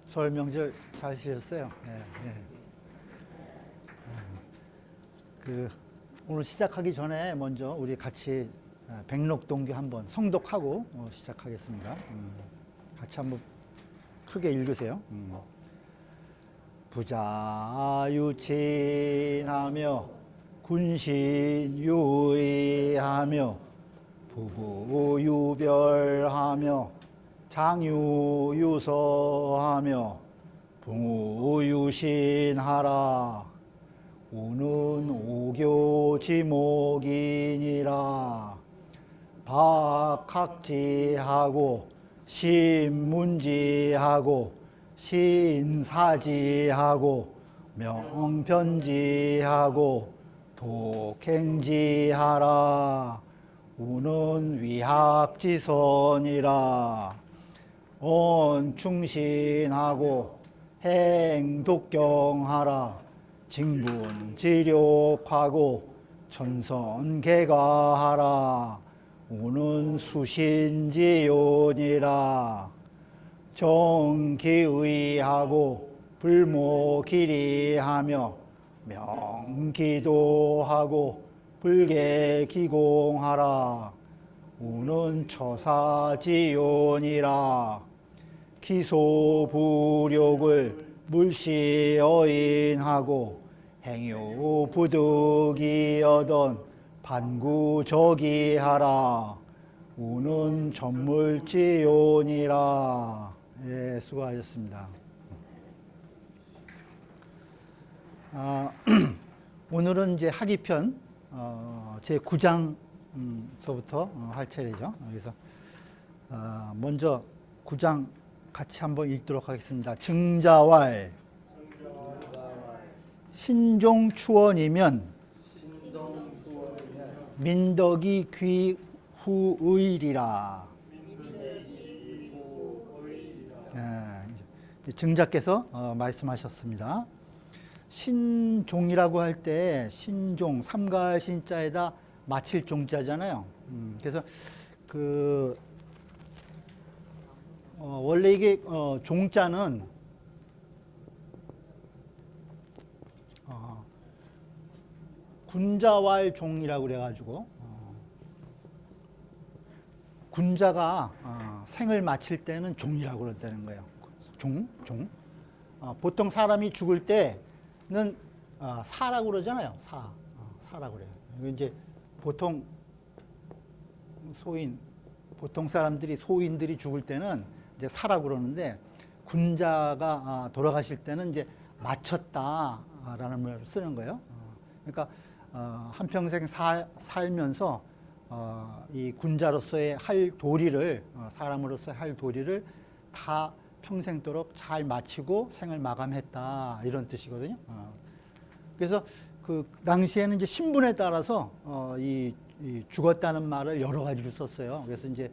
설 명절 잘 지냈어요? 예, 예. 오늘 시작하기 전에 먼저 우리 같이 백록동기 한번 성독하고 시작하겠습니다. 같이 한번 크게 읽으세요. 부자유친하며 군신유의하며 부부유별하며 장유유서하며 붕우유신하라. 우는 오교지목이니라. 박학지하고 신문지하고 신사지하고 명편지하고 독행지하라. 우는 위학지선이라. 언충신하고 행독경하라. 징분지력하고 천선개가하라. 우는 수신지요니라. 정기의하고 불모기리하며 명기도하고 불계기공하라. 우는 처사지요니라. 기소부력을 물시어인하고 행유부득이여던 반구저기하라. 우는 전물지요니라. 예, 수고하셨습니다. 오늘은 이제 학이편 제 9장서부터 할 차례죠. 그래서 먼저 9장 같이 한번 읽도록 하겠습니다. 증자왈 신종추원이면 민덕이 귀후의리라. 증자께서 말씀하셨습니다. 신종이라고 할 때 신종 삼가신자에다 마칠 종자잖아요. 그래서 원래 이게 종자는 군자왈 종이라고 그래가지고 군자가 생을 마칠 때는 종이라고 그런다는 거예요. 종. 보통 사람이 죽을 때는 사라고 그러잖아요. 사라고 그래요. 이제 보통 소인들이 죽을 때는 이제 사라고 그러는데, 군자가 돌아가실 때는 이제 마쳤다라는 말을 쓰는 거예요. 그러니까 한평생 살면서 이 군자로서의 할 도리를, 사람으로서의 할 도리를 다 평생도록 잘 마치고 생을 마감했다, 이런 뜻이거든요. 그래서 그 당시에는 이제 신분에 따라서 이 죽었다는 말을 여러 가지로 썼어요. 그래서 이제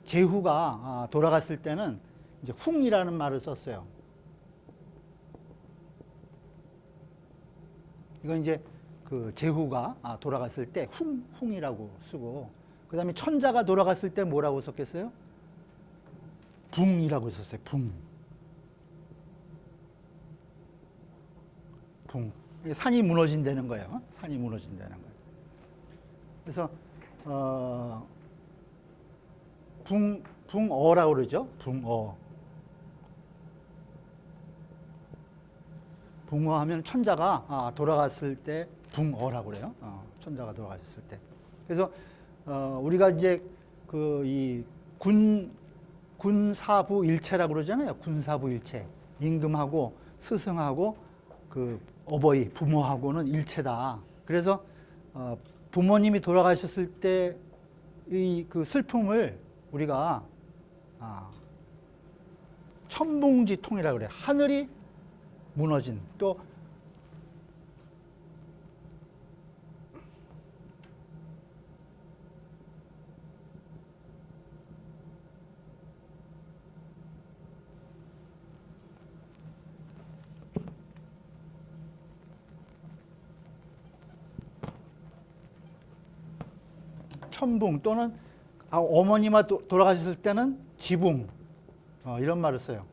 제후가 돌아갔을 때는 이제 훅이라는 말을 썼어요. 이건 이제 그 제후가 돌아갔을 때 훅이라고 쓰고, 그 다음에 천자가 돌아갔을 때 뭐라고 썼겠어요? 붕이라고 썼어요. 붕. 산이 무너진다는 거예요. 산이 무너진다는 거예요. 그래서 붕어라고 그러죠. 붕어 하면 천자가 돌아갔을 때 붕어라고 그래요. 천자가 돌아갔을 때. 그래서 우리가 이제 이 군사부 일체라고 그러잖아요. 군사부 일체. 임금하고 스승하고 그 어버이, 부모하고는 일체다. 그래서 부모님이 돌아가셨을 때 이 그 슬픔을 우리가 천봉지통이라고 그래요. 하늘이 무너진, 또 천붕, 또는 어머니가 돌아가셨을 때는 지붕, 이런 말을 써요.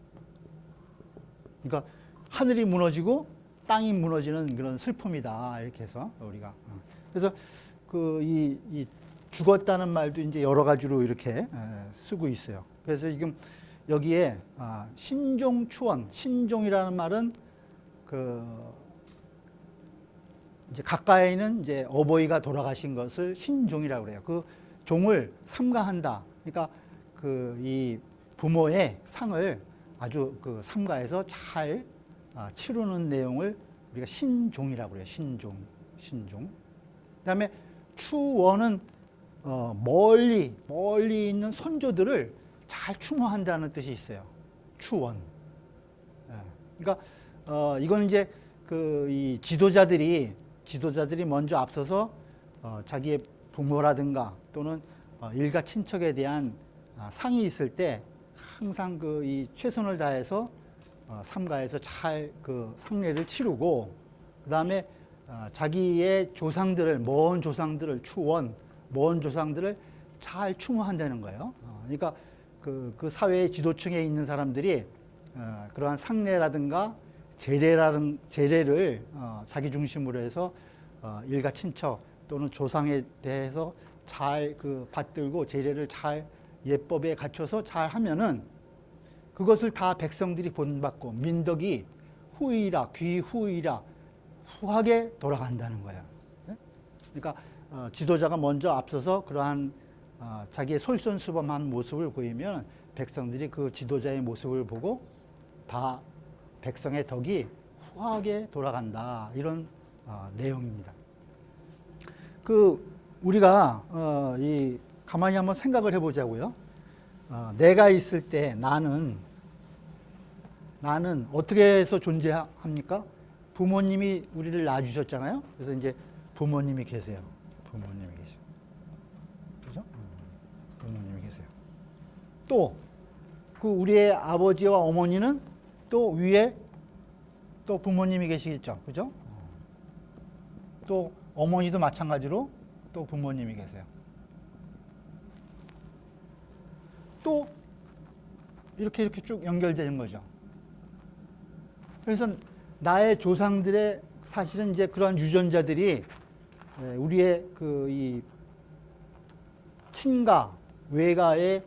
그러니까 하늘이 무너지고 땅이 무너지는 그런 슬픔이다. 이렇게 해서 우리가. 그래서 이 죽었다는 말도 이제 여러 가지로 이렇게 쓰고 있어요. 그래서 지금 여기에 신종추원, 신종이라는 말은 이제 가까이는 이제 어버이가 돌아가신 것을 신종이라고 그래요. 그 종을 삼가한다. 그러니까 이 부모의 상을 아주 삼가해서 잘 치르는 내용을 우리가 신종이라고 그래요. 신종. 그다음에 추원은 멀리 있는 선조들을 잘 추모한다는 뜻이 있어요. 추원. 그러니까 이건 이제 이 지도자들이 먼저 앞서서 자기의 부모라든가 또는 일가 친척에 대한 상이 있을 때 항상 이 최선을 다해서 삼가해서 잘 상례를 치르고, 그 다음에 자기의 조상들을, 먼 조상들을 잘 추모한다는 거예요. 그러니까 그 사회의 지도층에 있는 사람들이 그러한 상례라든가 제례를 자기 중심으로 해서 일가 친척 또는 조상에 대해서 잘 받들고 제례를 잘 예법에 갖춰서 잘 하면은 그것을 다 백성들이 본받고 민덕이 귀후이라 후하게 돌아간다는 거예요. 그러니까 지도자가 먼저 앞서서 그러한 자기의 솔선수범한 모습을 보이면 백성들이 그 지도자의 모습을 보고 다 백성의 덕이 후하게 돌아간다. 이런 내용입니다. 우리가 가만히 한번 생각을 해보자고요. 내가 있을 때 나는 어떻게 해서 존재합니까? 부모님이 우리를 낳아주셨잖아요. 그래서 이제 부모님이 계세요. 그죠? 부모님이 계세요. 또 우리의 아버지와 어머니는 또 위에 또 부모님이 계시겠죠. 그죠? 또 어머니도 마찬가지로 또 부모님이 계세요. 또 이렇게 쭉 연결되는 거죠. 그래서 나의 조상들의 사실은 이제 그러한 유전자들이 우리의 이 친가, 외가의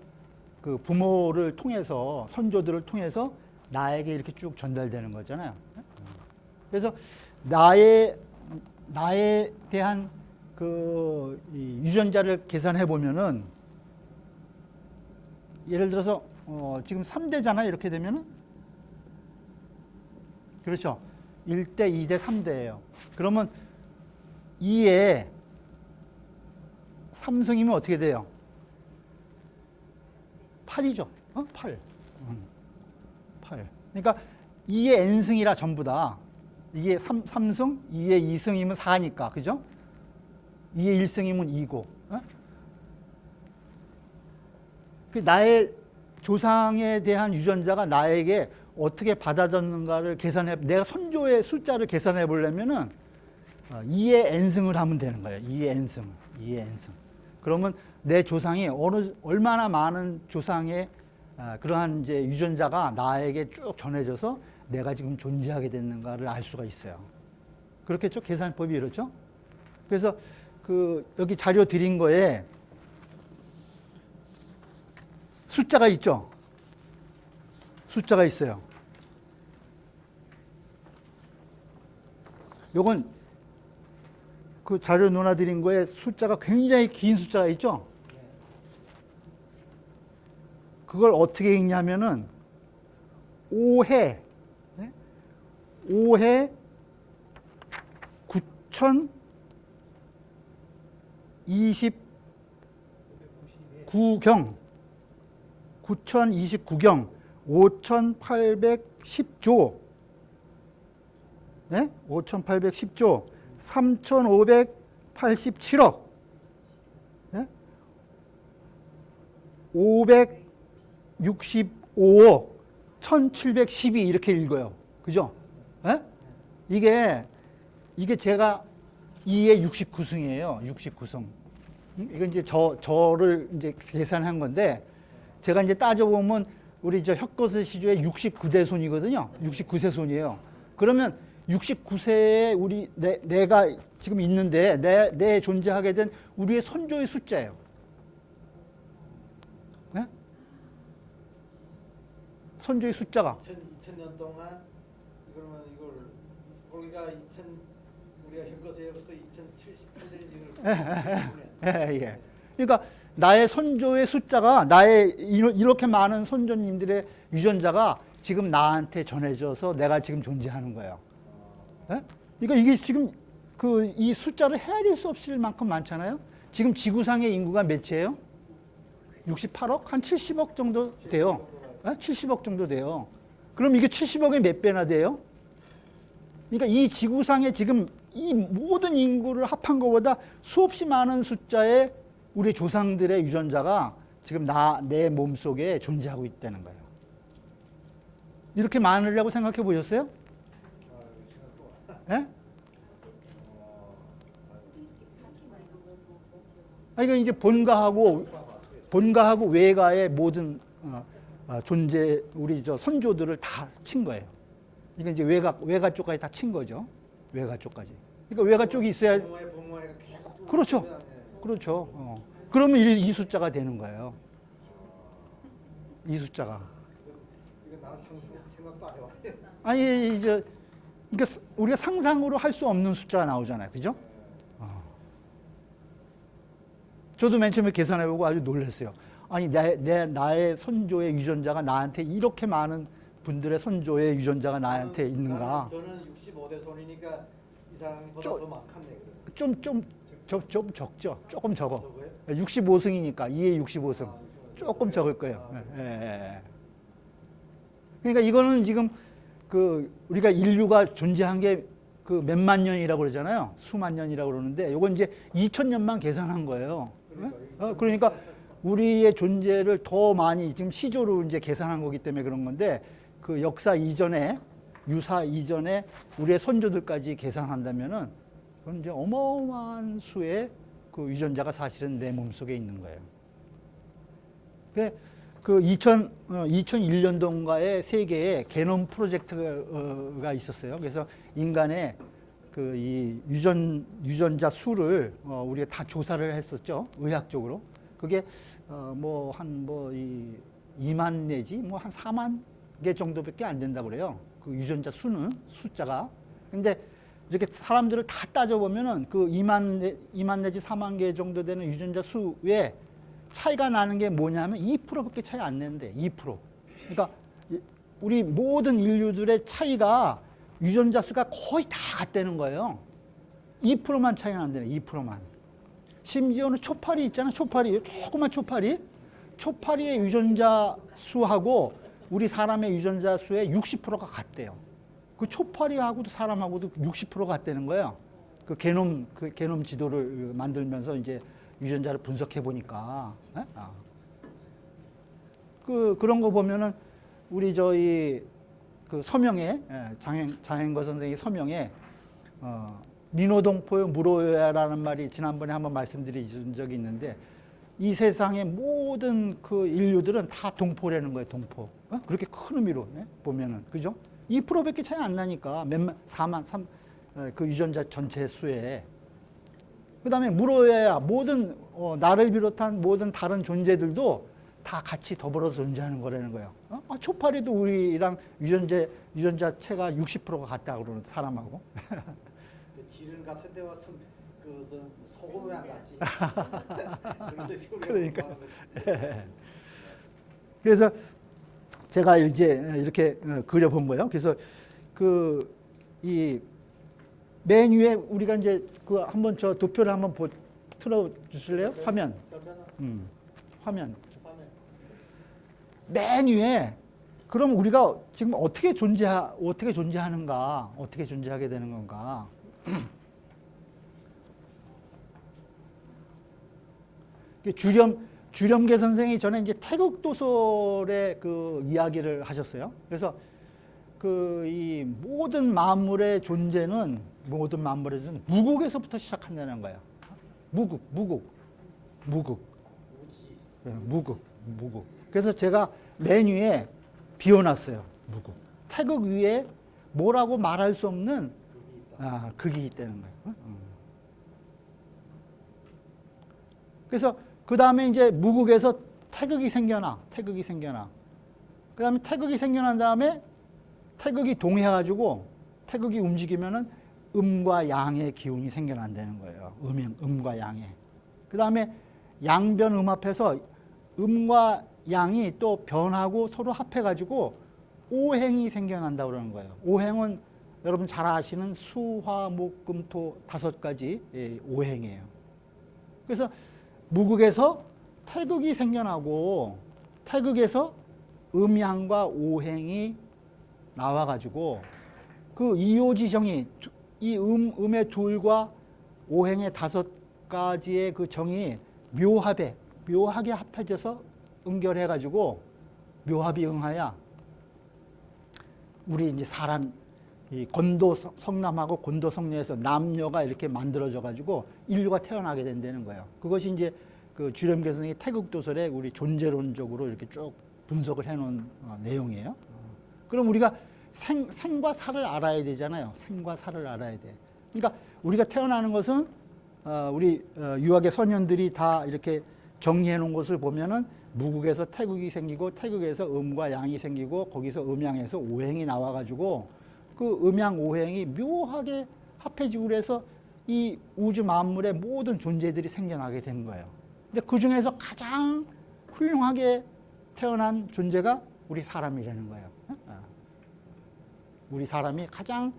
부모를 통해서, 선조들을 통해서 나에게 이렇게 쭉 전달되는 거잖아요. 그래서 나에 대한 이 유전자를 계산해 보면은, 예를 들어서 지금 3대잖아요. 이렇게 되면은, 그렇죠. 1대, 2대, 3대예요. 그러면 2에 3승이면 어떻게 돼요? 8이죠. 8. 8. 그러니까 2의 n승이라 전부 다. 2의 3승, 2의 2승이면 4니까. 그죠? 2의 1승이면 2고. 나의 조상에 대한 유전자가 나에게 어떻게 받아졌는가를 내가 선조의 숫자를 계산해 보려면은 2의 n승을 하면 되는 거예요. 2의 n승. 그러면 내 조상이 얼마나 많은 조상의 그러한 이제 유전자가 나에게 쭉 전해져서 내가 지금 존재하게 됐는가를 알 수가 있어요. 그렇겠죠? 계산법이 이렇죠? 그래서 여기 자료 드린 거에 숫자가 있죠? 숫자가 있어요. 요건 자료 놓아드린 거에 숫자가 굉장히 긴 숫자가 있죠? 그걸 어떻게 읽냐면은 5해 9029경 5810조 5810조 3587억 565억 1712 이렇게 읽어요. 그죠? 이게 제가 2의 69승이에요. 69승. 이건 이제 저를 이제 계산한 건데, 제가 이제 따져보면 우리 저 혁거세 시조의 69대 손이거든요. 69세 손이에요. 그러면 69세에 내가 지금 있는데 내 존재하게 된 우리의 선조의 숫자예요. 네? 선조의 숫자가 2000년 동안 그러면 우리가 혁거세부터 2078년인지 예. 그러니까 나의 선조의 숫자가 이렇게 많은 선조님들의 유전자가 지금 나한테 전해져서 내가 지금 존재하는 거예요. 예? 그러니까 이게 지금 이 숫자를 헤아릴 수 없을 만큼 많잖아요. 지금 지구상의 인구가 몇이에요? 68억? 한 70억 정도 돼요. 70억 정도 돼요. 그럼 이게 70억의 몇 배나 돼요? 그러니까 이 지구상에 지금 이 모든 인구를 합한 것보다 수없이 많은 숫자의 우리 조상들의 유전자가 지금 내 몸속에 존재하고 있다는 거예요. 이렇게 많으려고 생각해 보셨어요? 예? 이거 이제 본가하고 외가의 모든 존재, 우리 저 선조들을 다 친 거예요. 이게 이제 외가 쪽까지 다 친 거죠. 외가 쪽까지. 그러니까 외가 쪽이 있어야. 부모가 계속 그렇죠. 그렇죠. 그러면 이 숫자가 되는 거예요. 이 숫자가. 이거 나는 생각도 안 해봤네. 아니 이제 그러니까 우리가 상상으로 할 수 없는 숫자가 나오잖아요. 그죠? 저도 맨 처음에 계산해보고 아주 놀랐어요. 아니 나의 선조의 유전자가 나한테 이렇게 많은 분들의 선조의 유전자가 나한테 있는가? 저는 65대 손이니까 이 사람보다 더 많겠네. 좀 적죠. 조금 적어. 적어요? 65승이니까 2에 65승. 조금 적을 거예요. 예. 그러니까 이거는 지금 우리가 인류가 존재한 게 몇만 년이라고 그러잖아요. 수만 년이라고 그러는데 이건 이제 2000년만 계산한 거예요. 그러니까 우리의 존재를 더 많이 지금 시조로 이제 계산한 거기 때문에 그런 건데 그 역사 이전에 유사 이전에 우리의 선조들까지 계산한다면은 그건 이제 어마어마한 수의 그 유전자가 사실은 내 몸속에 있는 거예요. 그 2001년도인가에 세계에 게놈 프로젝트가 있었어요. 그래서 인간의 이 유전자 수를 우리가 다 조사를 했었죠. 의학적으로. 그게 뭐 한 2만 내지 뭐 한 4만 개 정도밖에 안 된다고 그래요. 그 유전자 숫자가. 근데 이렇게 사람들을 다 따져보면은 그 2만 내지 4만 개 정도 되는 유전자 수에 차이가 나는 게 뭐냐면 2%밖에 차이 안 내는데 2%. 그러니까 우리 모든 인류들의 차이가 유전자 수가 거의 다 같다는 거예요. 2%만 차이가 난다네. 2%만. 심지어는 초파리 있잖아. 초파리. 조그만 초파리의 유전자 수하고 우리 사람의 유전자 수의 60%가 같대요. 그 초파리하고도 사람하고도 60%가 같다는 거예요. 그 게놈 지도를 만들면서 이제 유전자를 분석해 보니까. 그런 거 보면은 우리 그 서명에 장행거 선생의 서명에 민호동포요 무로야라는 말이 지난번에 한번 말씀드린 적이 있는데 이 세상의 모든 그 인류들은 다 동포라는 거예요. 동포. 그렇게 큰 의미로 보면은 그죠? 2%밖에 차이 안 나니까 그 유전자 전체 수에. 그다음에 무로야 모든 나를 비롯한 모든 다른 존재들도 다 같이 더불어서 존재하는 거라는 거예요. 초파리도 우리랑 유전자체가 60%가 같다 그러는 사람하고. 지른 같은 데와 속은 왜 안 같지? 그러니까. 그래서 제가 이제 이렇게 그려본 거예요. 그래서 맨 위에 우리가 이제 한번 저 도표를 한번 틀어 주실래요? 화면. 화면. 맨 위에 그럼 우리가 지금 어떻게 존재하는가, 어떻게 존재하게 되는 건가? 주렴계 선생이 전에 이제 태극도설의 그 이야기를 하셨어요. 그래서 이 모든 만물의 존재는 무국에서부터 시작한다는 거예요. 무국. 그래서 제가 메뉴에 비워놨어요. 무국. 태극 위에 뭐라고 말할 수 없는 그게 있다. 극이 있다는 거예요. 그래서 그 다음에 이제 무국에서 태극이 생겨나. 그 다음에 태극이 생겨난 다음에 태극이 동해가지고 태극이 움직이면은 음과 양의 기운이 생겨난다는 거예요. 음과 양의. 그 다음에 양변 앞에서 음과 양이 또 변하고 서로 합해가지고 오행이 생겨난다고 그러는 거예요. 오행은 여러분 잘 아시는 수, 화, 목, 금, 토 5가지 오행이에요. 그래서 무극에서 태극이 생겨나고 태극에서 음양과 오행이 나와가지고 그 이오지정이 이 음의 둘과 오행의 5가지의 그 정이 묘하게 합해져서 응결해가지고 묘합이 응하야 우리 이제 사람 이 건도 성남하고 건도 성녀에서 남녀가 이렇게 만들어져 가지고 인류가 태어나게 된다는 거예요. 그것이 이제 그 주렴계성의 태극도설에 우리 존재론적으로 이렇게 쭉 분석을 해놓은 내용이에요. 그럼 우리가 생과 사를 알아야 되잖아요. 생과 사를 알아야 돼. 그러니까 우리가 태어나는 것은 우리 유학의 선현들이 다 이렇게 정리해 놓은 것을 보면은 무국에서 태극이 생기고 태극에서 음과 양이 생기고 거기서 음양에서 오행이 나와가지고 그 음양 오행이 묘하게 합해지고 그래서 이 우주 만물의 모든 존재들이 생겨나게 된 거예요. 근데 그 중에서 가장 훌륭하게 태어난 존재가 우리 사람이라는 거예요. 우리 사람이 가장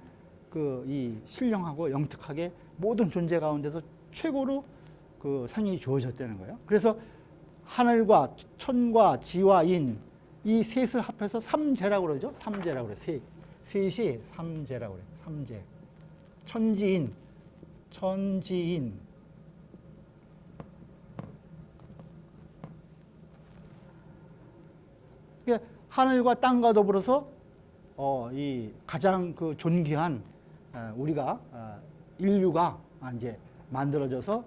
이 신령하고 영특하게 모든 존재 가운데서 최고로 그 상이 주어졌다는 거예요. 그래서 하늘과 천과 지와 인 이 셋을 합해서 삼재라고 그러죠. 삼재라고 그래요. 셋이 삼재라고 그래요. 삼재. 천지인. 하늘과 땅과 더불어서 이 가장 그 존귀한 우리가 인류가 이제 만들어져서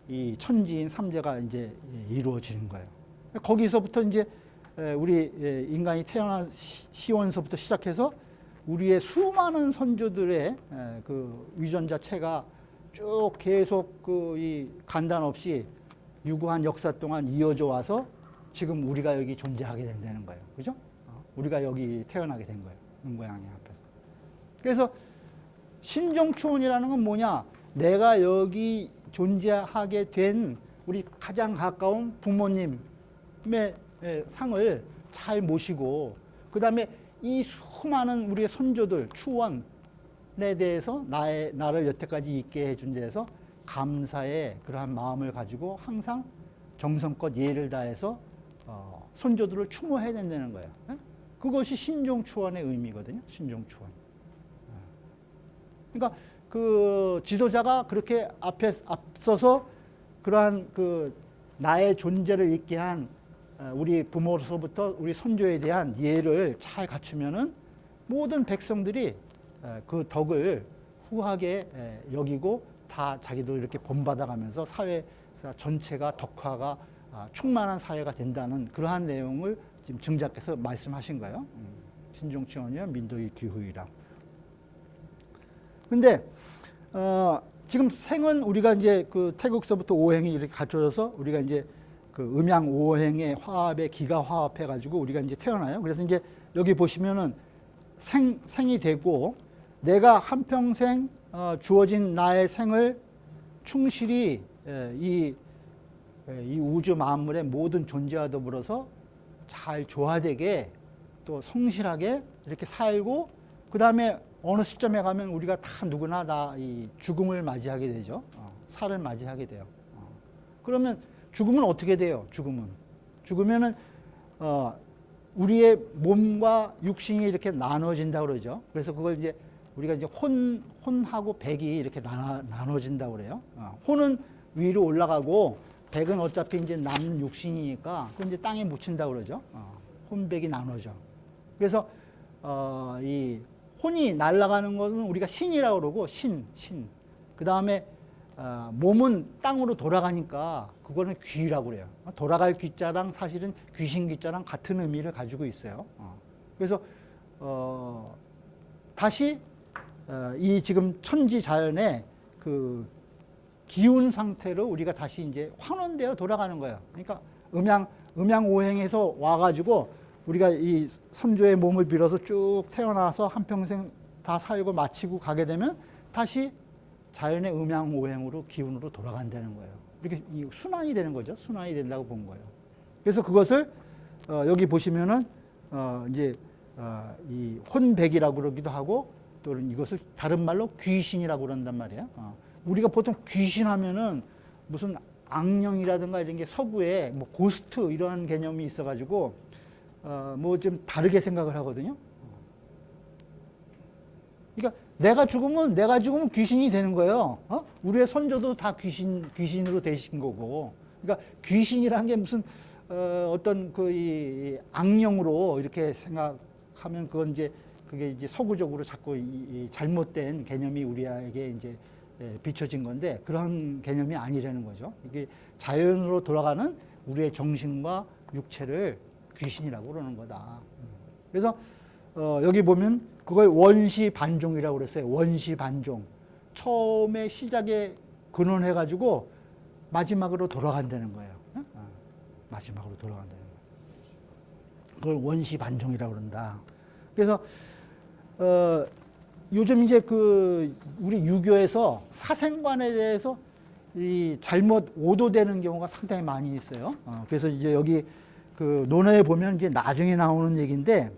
이 천지인 삼재가 이제 이루어지는 거예요. 거기서부터 이제 우리 인간이 태어난 시원서부터 시작해서 우리의 수많은 선조들의 그 유전자체가 쭉 계속 그 이 간단 없이 유구한 역사 동안 이어져 와서 지금 우리가 여기 존재하게 된다는 거예요. 그죠? 우리가 여기 태어나게 된 거예요. 음고양이 앞에서. 그래서 신종추원이라는 건 뭐냐? 내가 여기 존재하게 된 우리 가장 가까운 부모님의 상을 잘 모시고 그 다음에 이 수많은 우리의 선조들 추원에 대해서 나를 여태까지 있게 해준 데에서 감사의 그러한 마음을 가지고 항상 정성껏 예를 다해서 선조들을 추모해야 된다는 거예요. 그것이 신종추원의 의미거든요. 신종추원. 그러니까 그 지도자가 그렇게 앞서서 그러한 그 나의 존재를 있게 한 우리 부모로서부터 우리 선조에 대한 예를 잘 갖추면은 모든 백성들이 그 덕을 후하게 여기고 다 자기도 이렇게 본받아가면서 사회 전체가 덕화가 충만한 사회가 된다는 그러한 내용을 지금 증작해서 말씀하신 거예요. 신종추원이요 민도의 기후이라. 근데 지금 생은 우리가 이제 그 태극서부터 오행이 이렇게 갖춰져서 우리가 이제 그 음양 오행의 화합에 기가 화합해 가지고 우리가 이제 태어나요. 그래서 이제 여기 보시면은 생이 되고 내가 한평생 주어진 나의 생을 충실히 이 우주 만물의 모든 존재와 더불어서 잘 조화되게 또 성실하게 이렇게 살고 그 다음에 어느 시점에 가면 우리가 다 누구나 다 이 죽음을 맞이하게 되죠. 살을 맞이하게 돼요. 그러면 죽음은 어떻게 돼요? 죽으면은 우리의 몸과 육신이 이렇게 나눠진다 그러죠. 그래서 그걸 이제 우리가 이제 혼하고 백이 이렇게 나눠진다 그래요. 혼은 위로 올라가고 백은 어차피 이제 남는 육신이니까 그 이제 땅에 묻힌다 그러죠. 혼백이 나눠져. 그래서 이 혼이 날아가는 것은 우리가 신이라고 그러고 신. 그 다음에 몸은 땅으로 돌아가니까 그거는 귀라고 그래요. 돌아갈 귀자랑 사실은 귀신 귀자랑 같은 의미를 가지고 있어요. 그래서 다시 이 지금 천지 자연의 그 기운 상태로 우리가 다시 이제 환원되어 돌아가는 거예요. 그러니까 음양 오행에서 와가지고 우리가 이 선조의 몸을 빌어서 쭉 태어나서 한평생 다 살고 마치고 가게 되면 다시 자연의 음양 오행으로 기운으로 돌아간다는 거예요. 이렇게 순환이 되는 거죠. 순환이 된다고 본 거예요. 그래서 그것을 여기 보시면은 이제 이 혼백이라고 그러기도 하고 또는 이것을 다른 말로 귀신이라고 그런단 말이에요. 우리가 보통 귀신하면은 무슨 악령이라든가 이런 게 서구에 뭐 고스트 이런 개념이 있어가지고 뭐 좀 다르게 생각을 하거든요. 그러니까 내가 죽으면 귀신이 되는 거예요. 우리의 선조도 다 귀신으로 되신 거고. 그러니까 귀신이라는 게 무슨 어떤 그 이 악령으로 이렇게 생각하면 그건 이제 그게 이제 서구적으로 자꾸 이 잘못된 개념이 우리에게 이제 비춰진 건데 그런 개념이 아니라는 거죠. 이게 자연으로 돌아가는 우리의 정신과 육체를 귀신이라고 그러는 거다. 그래서 여기 보면 그걸 원시반종이라고 그랬어요. 원시반종. 처음에 시작에 근원해가지고 마지막으로 돌아간다는 거예요. 마지막으로 돌아간다는 거예요. 그걸 원시반종이라고 그런다. 그래서 요즘 이제 그 우리 유교에서 사생관에 대해서 이 잘못 오도되는 경우가 상당히 많이 있어요. 그래서 이제 여기 그 논어에 보면 이제 나중에 나오는 얘기인데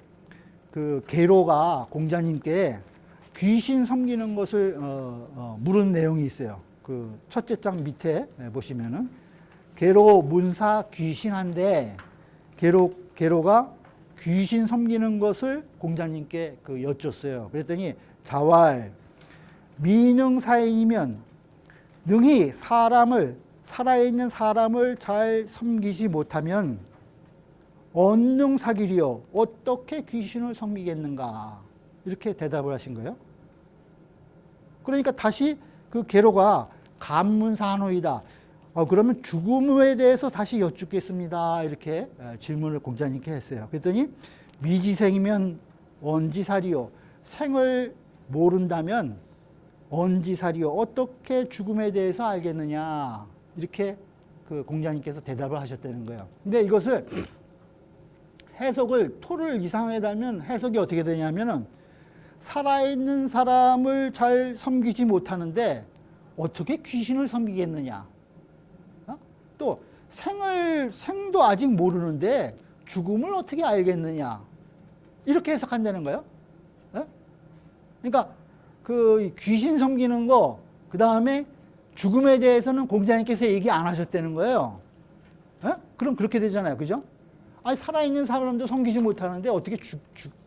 그 계로가 공자님께 귀신 섬기는 것을 물은 내용이 있어요. 그 첫째 장 밑에 보시면은 계로 문사 귀신한데 계로가 귀신 섬기는 것을 공자님께 그 여쭸어요. 그랬더니 자왈 미능사이면 능히 살아있는 사람을 잘 섬기지 못하면 언능 사기리요 어떻게 귀신을 섬기겠는가 이렇게 대답을 하신 거예요. 그러니까 다시 그 계로가 간문사노이다. 그러면 죽음에 대해서 다시 여쭙겠습니다. 이렇게 질문을 공자님께 했어요. 그랬더니 미지생이면 언지살이요. 생을 모른다면 언지살이요. 어떻게 죽음에 대해서 알겠느냐. 이렇게 그 공자님께서 대답을 하셨다는 거예요. 근데 이것을 해석을 토를 이상하게 달면 해석이 어떻게 되냐면은 살아있는 사람을 잘 섬기지 못하는데 어떻게 귀신을 섬기겠느냐. 또 생도 아직 모르는데 죽음을 어떻게 알겠느냐. 이렇게 해석한다는 거예요. 그러니까 그 귀신 섬기는 거, 그 다음에 죽음에 대해서는 공자님께서 얘기 안 하셨다는 거예요. 그럼 그렇게 되잖아요. 그죠? 아니, 살아있는 사람도 섬기지 못하는데 어떻게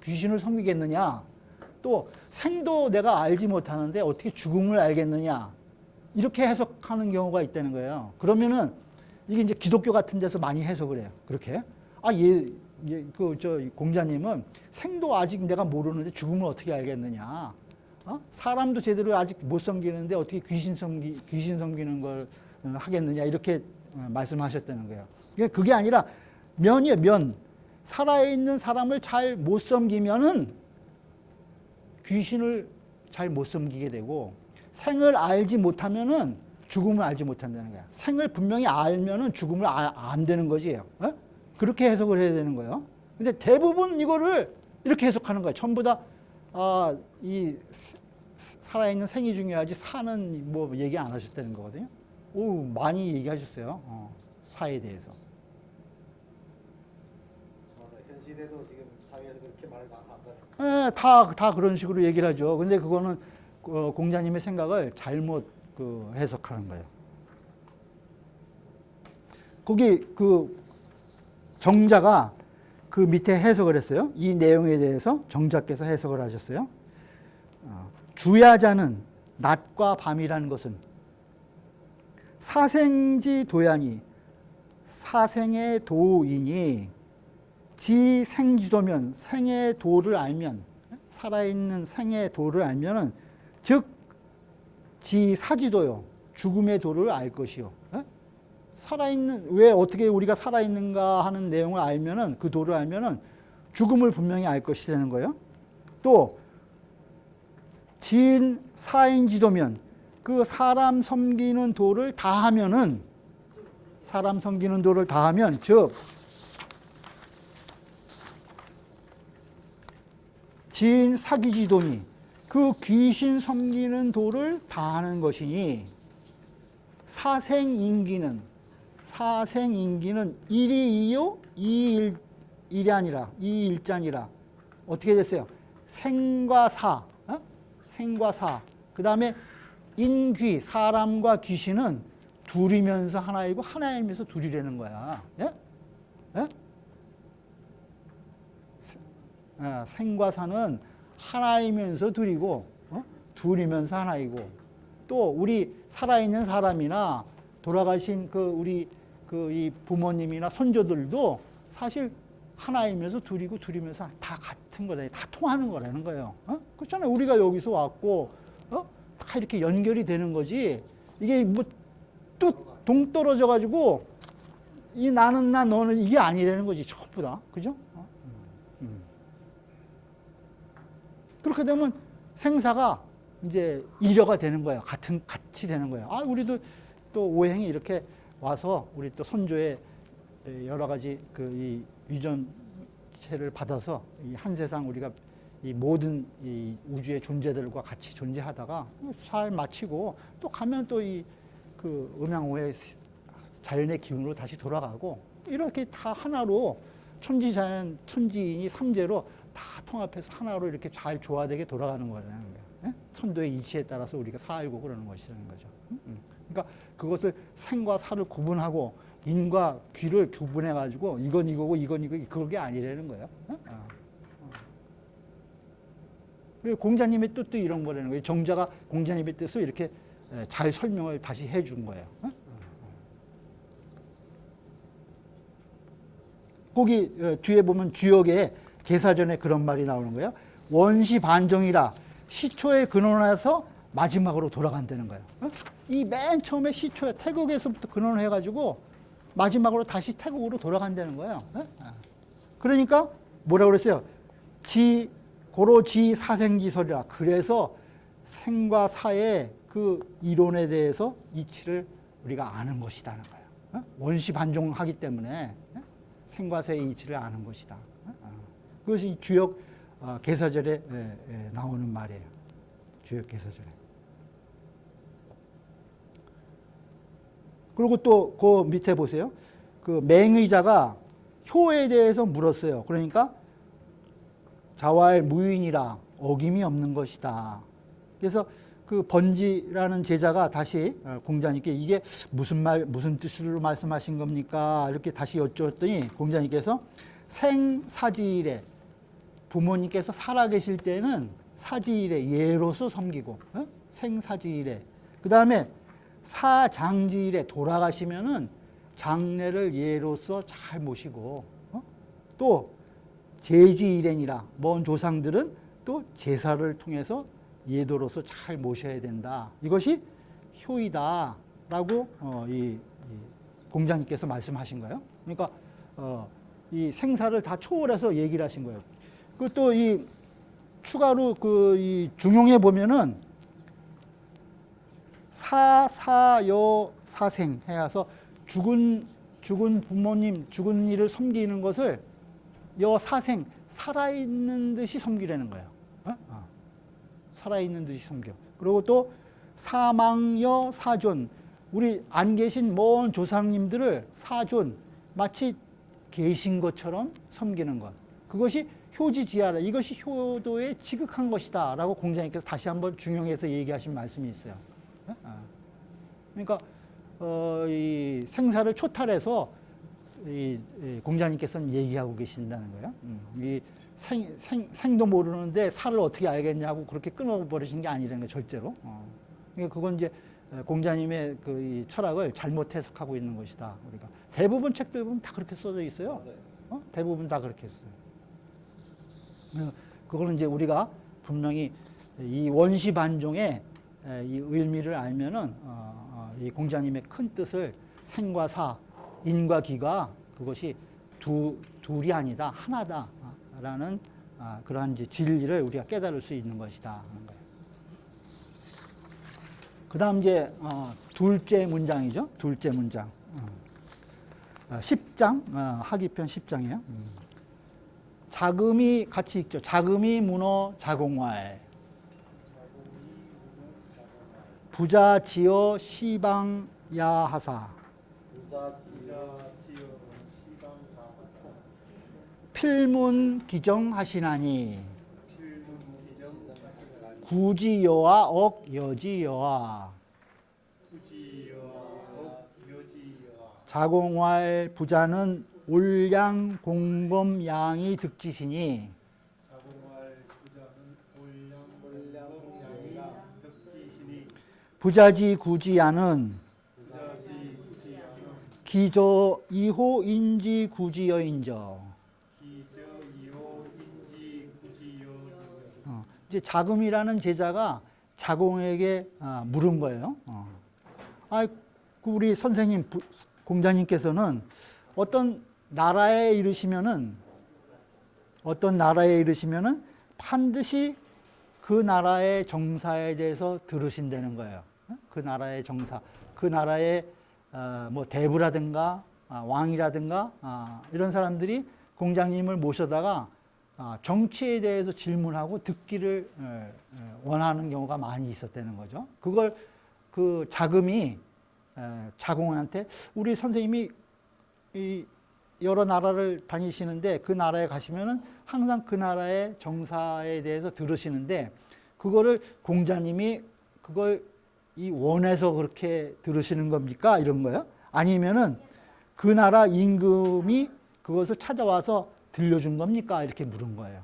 귀신을 섬기겠느냐. 또 생도 내가 알지 못하는데 어떻게 죽음을 알겠느냐. 이렇게 해석하는 경우가 있다는 거예요. 그러면은 이게 이제 기독교 같은 데서 많이 해석을 해요. 그렇게. 공자님은 생도 아직 내가 모르는데 죽음을 어떻게 알겠느냐. 사람도 제대로 아직 못 섬기는데 어떻게 귀신 섬기는 걸 하겠느냐. 이렇게 말씀하셨다는 거예요. 그게 아니라 면이에요, 면. 살아있는 사람을 잘 못 섬기면은 귀신을 잘 못 섬기게 되고 생을 알지 못하면은 죽음을 알지 못한다는 거야. 생을 분명히 알면은 죽음을 안 되는 거지. 그렇게 해석을 해야 되는 거예요. 근데 대부분 이거를 이렇게 해석하는 거예요. 전부 다, 이 살아있는 생이 중요하지 사는 뭐 얘기 안 하셨다는 거거든요. 많이 얘기하셨어요. 사에 대해서. 현 시대도 지금 사회에서 그렇게 말을 다 하잖아요. 다 그런 식으로 얘기를 하죠. 근데 그거는 공자님의 생각을 잘못 해석하는 거예요. 거기 그 정자가 그 밑에 해석을 했어요. 이 내용에 대해서 정자께서 해석을 하셨어요. 주야자는 낮과 밤이라는 것은 사생지 도야니 사생의 도이니 지 생지도면 생의 도를 알면 살아있는 생의 도를 알면은 즉 지 사지도요 죽음의 도를 알 것이요. 예? 살아있는, 왜 어떻게 우리가 살아있는가 하는 내용을 알면은, 그 도를 알면은 죽음을 분명히 알 것이 되는 거예요. 또 진 사인지도면, 그 사람 섬기는 도를 다 하면은, 사람 섬기는 도를 다 하면, 즉 진 사기지도니, 그 귀신 섬기는 도를 다 하는 것이니, 사생인기는 일이 이요 일이 아니라 이일자니라. 어떻게 됐어요? 생과 사, 생과 사. 그 다음에 인귀, 사람과 귀신은 둘이면서 하나이고 하나이면서 둘이라는 거야. 예? 예? 생과 사는 하나이면서 둘이고, 둘이면서 하나이고, 또 우리 살아있는 사람이나 돌아가신 그 우리 그 이 부모님이나 손조들도 사실 하나이면서 둘이면서 다 같은 거다, 다 통하는 거라는 거예요. 그렇잖아요. 우리가 여기서 왔고, 다 이렇게 연결이 되는 거지. 이게 뭐 뚝 동떨어져 가지고 이 나는 나 너는 이게 아니라는 거지, 전부 다. 그죠? 그렇게 되면 생사가 이제 일여가 되는 거예요. 같이 되는 거예요. 아, 우리도 또 오행이 이렇게 와서 우리 또 선조의 여러 가지 그 이 유전체를 받아서 이 한 세상 우리가 이 모든 이 우주의 존재들과 같이 존재하다가 잘 마치고 또 가면 또 이 그 음양오의 자연의 기운으로 다시 돌아가고, 이렇게 다 하나로 천지자연, 천지인이 삼재로 다 통합해서 하나로 이렇게 잘 조화되게 돌아가는 거라는 거예요. 예? 천도의 이치에 따라서 우리가 살고 그러는 것이라는 거죠. 그러니까 그것을 생과 사를 구분하고 인과 귀를 구분해 가지고 이건 이거고 이건 이거, 그게 아니라는 거예요. 공자님의 뜻도 이런 거라는 거예요. 정자가 공자님의 뜻을 이렇게 잘 설명을 다시 해준 거예요. 거기 뒤에 보면 주역에 계사전에 그런 말이 나오는 거예요. 원시 반정이라, 시초에 근원해서 마지막으로 돌아간다는 거예요. 이 맨 처음에 시초에 태국에서부터 근원을 해가지고 마지막으로 다시 태국으로 돌아간다는 거예요. 그러니까 뭐라고 그랬어요? 고로 지 사생지설이라. 그래서 생과 사의 그 이론에 대해서 이치를 우리가 아는 것이다는 거예요. 원시 반종하기 때문에 생과 사의 이치를 아는 것이다. 그것이 주역 계사절에 나오는 말이에요. 주역 계사절에. 그리고 또 그 밑에 보세요. 그 맹의자가 효에 대해서 물었어요. 그러니까 자왈 무인이라, 어김이 없는 것이다. 그래서 그 번지라는 제자가 다시 공자님께 이게 무슨 뜻으로 말씀하신 겁니까? 이렇게 다시 여쭈었더니 공자님께서 생사지일에, 부모님께서 살아계실 때는 사지일에 예로서 섬기고, 생사지일에, 그 다음에 사장지일에 돌아가시면은 장례를 예로서 잘 모시고, 또 제지일행이라, 먼 조상들은 또 제사를 통해서 예도로서 잘 모셔야 된다. 이것이 효이다라고 이 공자님께서 말씀하신 거예요. 그러니까 이 생사를 다 초월해서 얘기를 하신 거예요. 그 또 이 추가로 그 이 중용에 보면은 사사여 사생 해서 죽은 부모님, 죽은 이를 섬기는 것을 여사생, 살아있는 듯이 섬기라는 거예요. 살아있는 듯이 섬겨. 그리고 또 사망여 사존, 우리 안 계신 먼 조상님들을 사존, 마치 계신 것처럼 섬기는 것. 그것이 효지지하라. 이것이 효도에 지극한 것이다 라고 공자님께서 다시 한번 중용해서 얘기하신 말씀이 있어요. 그러니까 이 생사를 초탈해서 이 공자님께서는 얘기하고 계신다는 거예요. 이 생도 모르는데 살을 어떻게 알겠냐고 그렇게 끊어버리신 게 아니라는 거예요, 절대로. 그러니까 그건 이제 공자님의 그 이 철학을 잘못 해석하고 있는 것이다. 우리가 대부분 책들 보면 다 그렇게 써져 있어요. 대부분 다 그렇게 했어요. 그거는 이제 우리가 분명히 이 원시 반종의 이 의미를 알면은 이 공자님의 큰 뜻을 생과 사, 인과 기가 그것이 둘이 아니다 하나다라는 그러한 이제 진리를 우리가 깨달을 수 있는 것이다 하는 거예요. 그다음 이제 둘째 문장이죠. 둘째 문장. 10장 하기편 10장이에요. 자금이 같이 읽죠. 자금이 문어 자공활 부자 지어 시방야하사 필문 기정하시나니 구지여와 억여지여와 자공활 부자는 올량 공범양이 득지시니 부자지 구지야는 기저 이호 인지 구지여인저. 이제 자금이라는 제자가 자공에게 물은 거예요. 우리 선생님 공자님께서는 어떤 나라에 이르시면은 반드시 그 나라의 정사에 대해서 들으신다는 거예요. 그 나라의 정사, 그 나라의 뭐 대부라든가 왕이라든가 이런 사람들이 공자님을 모셔다가 정치에 대해서 질문하고 듣기를 원하는 경우가 많이 있었다는 거죠. 그걸 그 자금이 자공한테 우리 선생님이 이 여러 나라를 다니시는데 그 나라에 가시면은 항상 그 나라의 정사에 대해서 들으시는데 그거를 공자님이 그걸 이 원해서 그렇게 들으시는 겁니까? 이런 거예요. 아니면은 그 나라 임금이 그것을 찾아와서 들려준 겁니까? 이렇게 물은 거예요.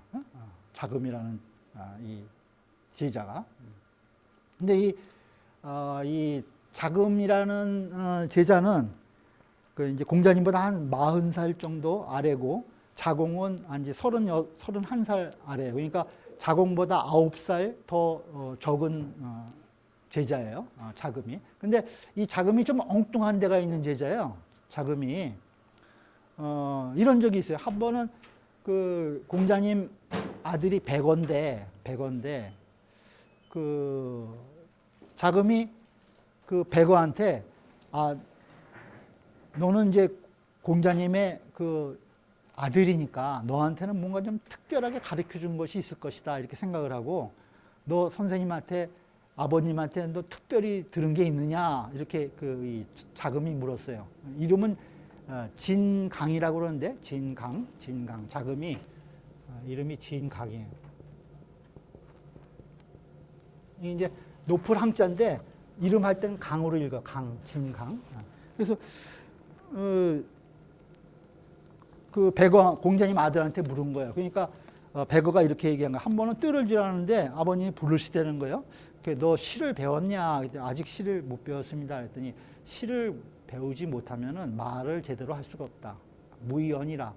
자금이라는 이 제자가. 근데 이 자금이라는 제자는 그 이제 공자님보다 한 40살 정도 아래고 자공은 이제 31살 아래. 그러니까 자공보다 9살 더 적은 제자예요. 자금이. 근데 이 자금이 좀 엉뚱한 데가 있는 제자예요. 자금이. 이런 적이 있어요. 한 번은 그 공자님 아들이 백원데 그 자금이 그 백어한테 너는 이제 공자님의 그 아들이니까 너한테는 뭔가 좀 특별하게 가르쳐 준 것이 있을 것이다 이렇게 생각을 하고 너 선생님한테 아버님한테 너 특별히 들은 게 있느냐 이렇게 이 자금이 물었어요. 이름은 진강이라고 그러는데 진강 자금이 이름이 진강이에요. 이제 높을 항자인데 이름 할 때는 강으로 읽어 진강. 그래서 그 백어 공자님 아들한테 물은 거예요. 그러니까 백어가 이렇게 얘기한 거야. 한 번은 뜰을 지라는데 아버님이 부르시다는 거예요. 너 시를 배웠냐? 아직 시를 못 배웠습니다. 그랬더니 시를 배우지 못하면은 말을 제대로 할 수가 없다. 무의언이라.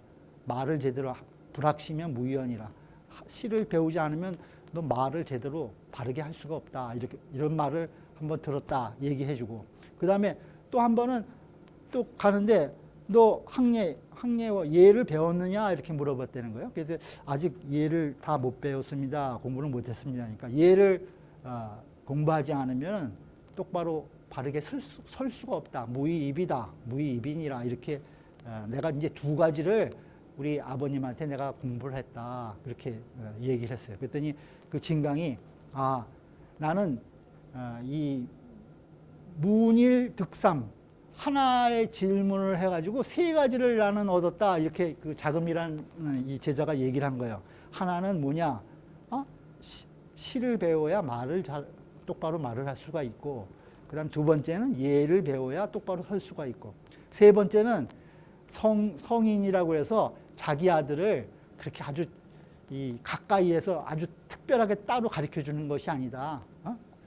말을 제대로 불학시면 무의언이라. 시를 배우지 않으면 너 말을 제대로 바르게 할 수가 없다. 이런 말을 한번 들었다. 얘기해주고. 그 다음에 또 한 번은 또 가는데 너 학예와 예를 배웠느냐 이렇게 물어봤다는 거예요. 그래서 아직 예를 다 못 배웠습니다. 공부를 못했습니다. 그러니까 예를 공부하지 않으면 똑바로 바르게 설 수가 없다. 무의입이다. 무의입이니라 이렇게 내가 이제 두 가지를 우리 아버님한테 내가 공부를 했다. 그렇게 얘기를 했어요. 그랬더니 그 진강이 나는 이 문일 득삼 하나의 질문을 해가지고 세 가지를 나는 얻었다. 이렇게 그 자금이라는 이 제자가 얘기를 한 거예요. 하나는 뭐냐? 시를 배워야 똑바로 말을 할 수가 있고, 그 다음 두 번째는 예를 배워야 똑바로 설 수가 있고, 세 번째는 성인이라고 해서 자기 아들을 그렇게 아주 가까이에서 아주 특별하게 따로 가르쳐 주는 것이 아니다.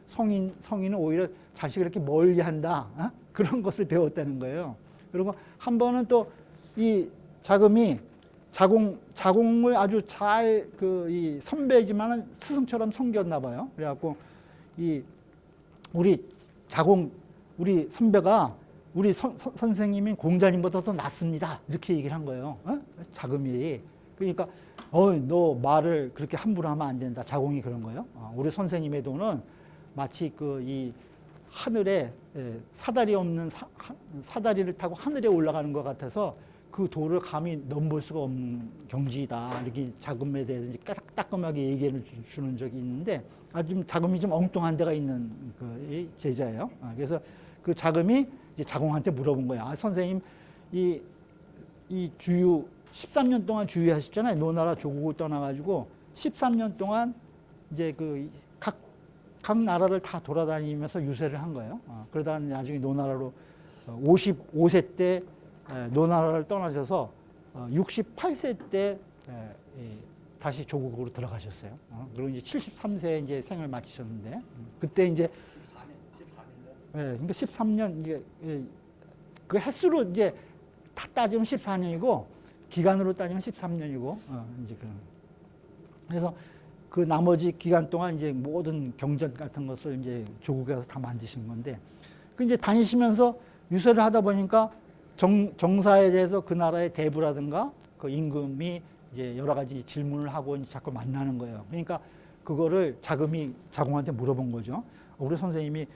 성인은 오히려 자식을 이렇게 멀리 한다. 그런 것을 배웠다는 거예요. 그리고 한 번은 또 이 자금이 자공을 아주 잘 이 선배지만은 스승처럼 섬겼나 봐요. 그래갖고 우리 자공 우리 선배가 우리 선생님인 공자님보다 더 낫습니다. 이렇게 얘기를 한 거예요. 어? 자금이. 그러니까 너 말을 그렇게 함부로 하면 안 된다. 자공이 그런 거예요. 우리 선생님의 도는 마치 그 이 하늘에 사다리 없는 사다리를 타고 하늘에 올라가는 것 같아서 그 도를 감히 넘볼 수가 없는 경지이다. 이렇게 자금에 대해서 이제 따끔하게 얘기를 주는 적이 있는데 아주 좀 자금이 좀 엉뚱한 데가 있는 그 제자예요. 그래서 그 자금이 이제 자공한테 물어본 거야. 선생님 이 주유 13년 동안 주유하셨잖아요. 노나라 조국을 떠나가지고 13년 동안 이제 그 각 나라를 다 돌아다니면서 유세를 한 거예요. 그러다가 나중에 노나라로 55세 때 노나라를 떠나셔서 68세 때 다시 조국으로 들어가셨어요. 그리고 이제 73세에 이제 생을 마치셨는데 그때 이제 14년. 그러니까 13년 이게 그 횟수로 이제 다 따지면 14년이고 기간으로 따지면 13년이고 이제 그래서 그 나머지 기간 동안 이제 모든 경전 같은 것을 이제 조국에서 다 만드신 건데 그 이제 다니시면서 유세를 하다 보니까 정사에 대해서 그 나라의 대부라든가 그 임금이 이제 여러 가지 질문을 하고 이제 자꾸 만나는 거예요. 그러니까 그거를 자공한테 물어본 거죠. 우리 선생님이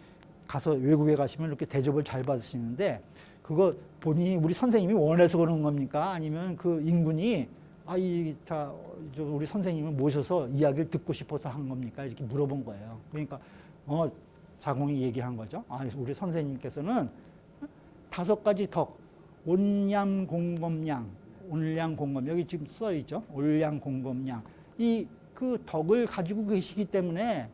가서 외국에 가시면 이렇게 대접을 잘 받으시는데 그거 본인이 우리 선생님이 원해서 그러는 겁니까? 아니면 그 인군이 우리 선생님을 모셔서 이야기를 듣고 싶어서 한 겁니까? 이렇게 물어본 거예요. 그러니까 자공이 얘기한 거죠. 우리 선생님께서는 5가지 덕, 온양공검양, 온량공검 여기 지금 써 있죠. 온량공검양 이 그 덕을 가지고 계시기 때문에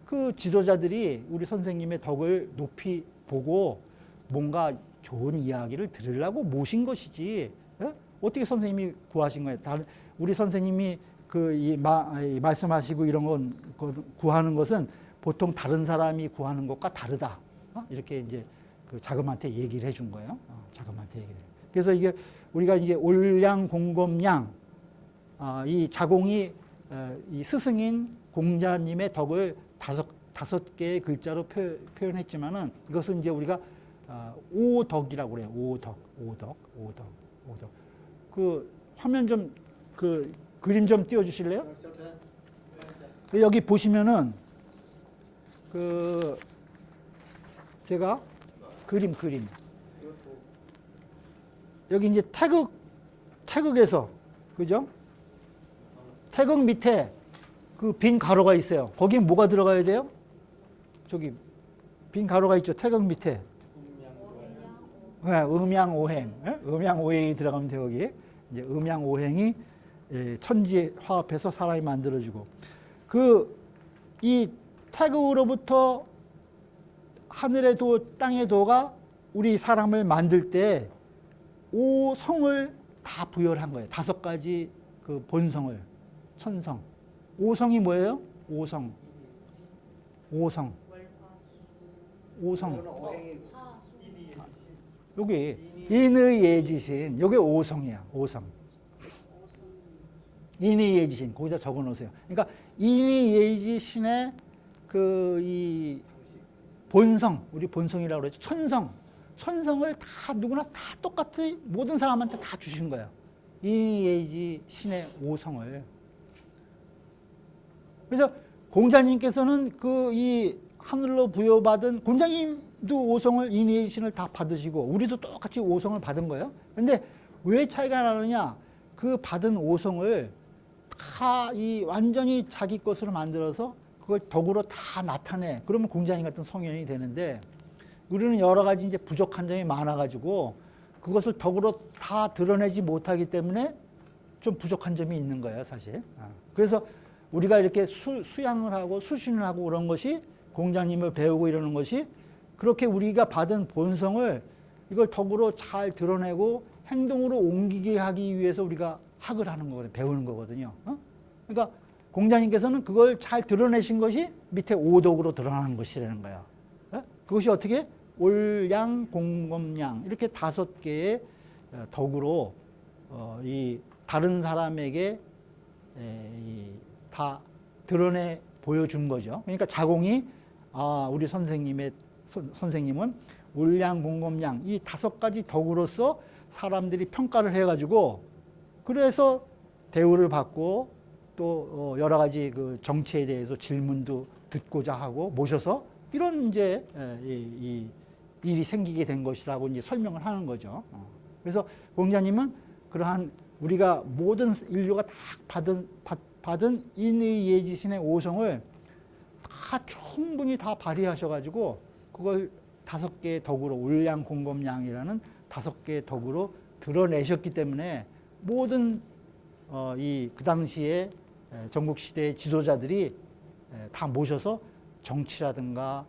그 지도자들이 우리 선생님의 덕을 높이 보고 뭔가 좋은 이야기를 들으려고 모신 것이지. 어떻게 선생님이 구하신 거예요? 우리 선생님이 말씀하시고 이런 건 구하는 것은 보통 다른 사람이 구하는 것과 다르다. 이렇게 이제 그 자금한테 얘기를 해준 거예요. 자금한테 얘기를. 그래서 이게 우리가 이제 올량공검양 이 자공이 이 스승인 공자님의 덕을 다섯 개의 글자로 표현했지만은 이것은 이제 우리가 오덕이라고 그래요. 오덕. 그 화면 좀 그 그림 좀 띄워 주실래요? 여기 보시면은 그 제가 그림 여기 이제 태극에서 그죠? 태극 밑에 그 빈 가로가 있어요. 거기에 뭐가 들어가야 돼요? 저기 빈 가로가 있죠. 태극 밑에. 음양오행. 음양오행이 들어가면 돼요. 거기. 이제 음양오행이 천지 화합해서 사람이 만들어지고 이 태극으로부터 하늘의 도, 땅의 도가 우리 사람을 만들 때 오성을 다 부여를 한 거예요. 5가지 그 본성을 천성. 오성이 뭐예요? 오성. 여기 인의예지신. 여기 오성이야. 오성. 인의예지신. 거기다 적어 놓으세요. 그러니까 인의예지신의 이 본성, 우리 본성이라고 그러죠. 천성을 다 누구나 다 똑같이 모든 사람한테 다 주신 거예요. 인의예지신의 오성을. 그래서 공자님께서는 이 하늘로 부여받은 공자님도 오성을 인의예지신을 다 받으시고 우리도 똑같이 오성을 받은 거예요. 근데 왜 차이가 나느냐? 그 받은 오성을 다 완전히 자기 것으로 만들어서 그걸 덕으로 다 나타내. 그러면 공자님 같은 성현이 되는데 우리는 여러 가지 이제 부족한 점이 많아가지고 그것을 덕으로 다 드러내지 못하기 때문에 좀 부족한 점이 있는 거예요, 사실. 그래서 우리가 이렇게 수양을 하고 수신을 하고 그런 것이 공자님을 배우고 이러는 것이 그렇게 우리가 받은 본성을 이걸 덕으로 잘 드러내고 행동으로 옮기게 하기 위해서 우리가 학을 하는 거거든요. 배우는 거거든요. 그러니까 공자님께서는 그걸 잘 드러내신 것이 밑에 오덕으로 드러나는 것이라는 거예요. 그것이 어떻게? 올양, 공검양 이렇게 5개의 덕으로 이 다른 사람에게 다 드러내 보여준 거죠. 그러니까 자공이 우리 선생님의 선생님은 울량, 공검량 이 5가지 덕으로서 사람들이 평가를 해가지고 그래서 대우를 받고 또 여러 가지 그 정치에 대해서 질문도 듣고자 하고 모셔서 이런 이제 이 일이 생기게 된 것이라고 이제 설명을 하는 거죠. 그래서 공자님은 그러한 우리가 모든 인류가 다 받은 인의 예지신의 오성을 다 충분히 다 발휘하셔가지고 그걸 5개의 덕으로 울량, 공검량이라는 5개의 덕으로 드러내셨기 때문에 모든 그 당시에 전국 시대의 지도자들이 다 모셔서 정치라든가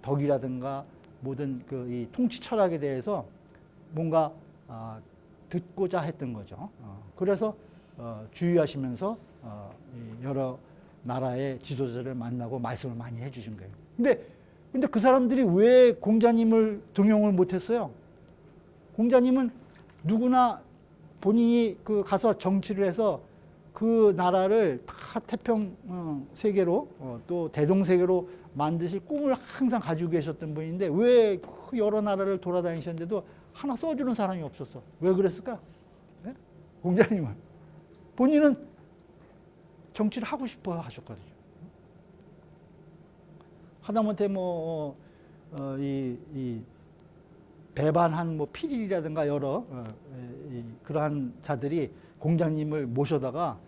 덕이라든가 모든 그 이 통치 철학에 대해서 뭔가 듣고자 했던 거죠. 그래서 주의하시면서 여러 나라의 지도자를 만나고 말씀을 많이 해주신 거예요. 근데 그 사람들이 왜 공자님을 등용을 못했어요? 공자님은 누구나 본인이 그 가서 정치를 해서 그 나라를 다 태평 세계로 또 대동 세계로 만드실 꿈을 항상 가지고 계셨던 분인데 왜 그 여러 나라를 돌아다니셨는데도 하나 써주는 사람이 없었어? 왜 그랬을까? 네? 공자님은 본인은 정치를 하고 싶어 하셨거든요. 하다못해 이 배반한 필일이라든가 여러 그러한 자들이 공자님을 모셔다가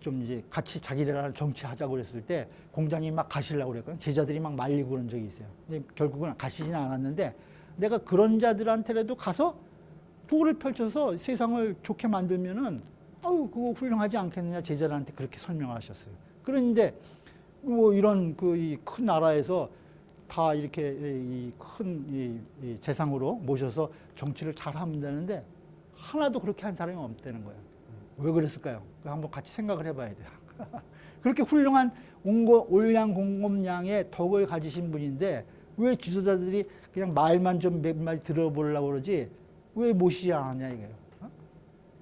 좀 이제 같이 자기네랑 정치하자고 그랬을 때 공자님이 막 가시려고 그랬거든요. 제자들이 막 말리고 그런 적이 있어요. 근데 결국은 가시지는 않았는데 내가 그런 자들한테라도 가서 도를 펼쳐서 세상을 좋게 만들면은 그거 훌륭하지 않겠느냐 제자들한테 그렇게 설명하셨어요. 그런데 뭐 이런 이 큰 나라에서 다 이렇게 큰 재상으로 모셔서 정치를 잘 하면 되는데 하나도 그렇게 한 사람이 없다는 거예요. 왜 그랬을까요? 한번 같이 생각을 해봐야 돼요. 그렇게 훌륭한 올량 공검량의 덕을 가지신 분인데 왜 지도자들이 그냥 말만 좀 몇 마디 들어보려고 그러지 왜 모시지 않았냐 이거예요.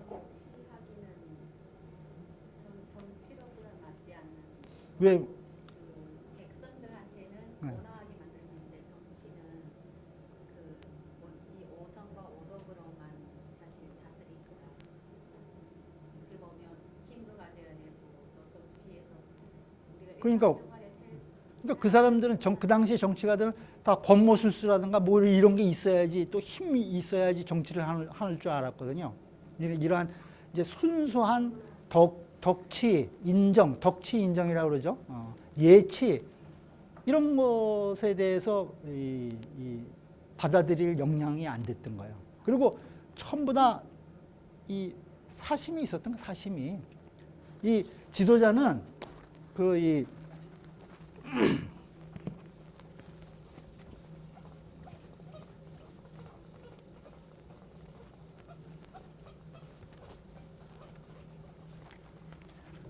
정치하기는 정치로서는 맞지 않는 왜? 백성들한테는 네. 원활하게 만들 수 있는데 정치는 이 오성과 오덕으로만 사실 다스리니까 어떻게 보면 힘도 가져야 되고 또 정치에서 우리가 그러니까 일상생활에 그러니까 그 사람들은 그 당시 정치가들은 다 권모술수라든가 뭐 이런 게 있어야지 또 힘이 있어야지 정치를 할 줄 알았거든요. 이러한 이제 순수한 덕치 인정이라고 그러죠. 예치 이런 것에 대해서 이 받아들일 역량이 안 됐던 거예요. 그리고 전부 다 이 사심이 있었던 거 사심이 이 지도자는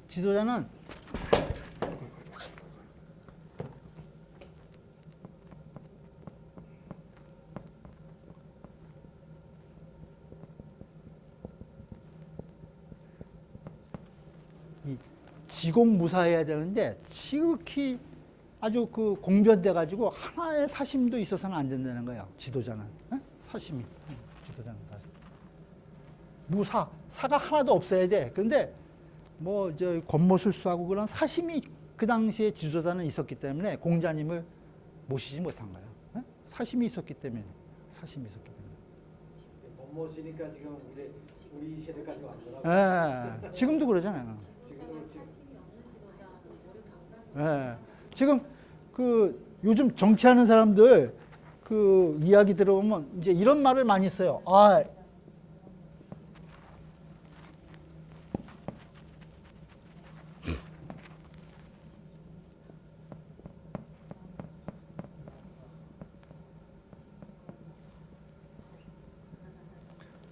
지도자는 지공무사해야 되는데 지극히 아주 공변돼 가지고 하나의 사심도 있어서는 안 된다는 거예요. 지도자는 사심이 지도자는 사심. 사가 하나도 없어야 돼. 근데 권모술수하고 그런 사심이 그 당시에 지도자는 있었기 때문에 공자님을 모시지 못한 거예요. 사심이 있었기 때문에 못 모시니까 지금 우리 세대까지 온 거라고. 지금도 그러잖아요. 사심이 없는 지도자는 오히려 답사하는 지금 요즘 정치하는 사람들 이야기 들어보면 이제 이런 말을 많이 써요.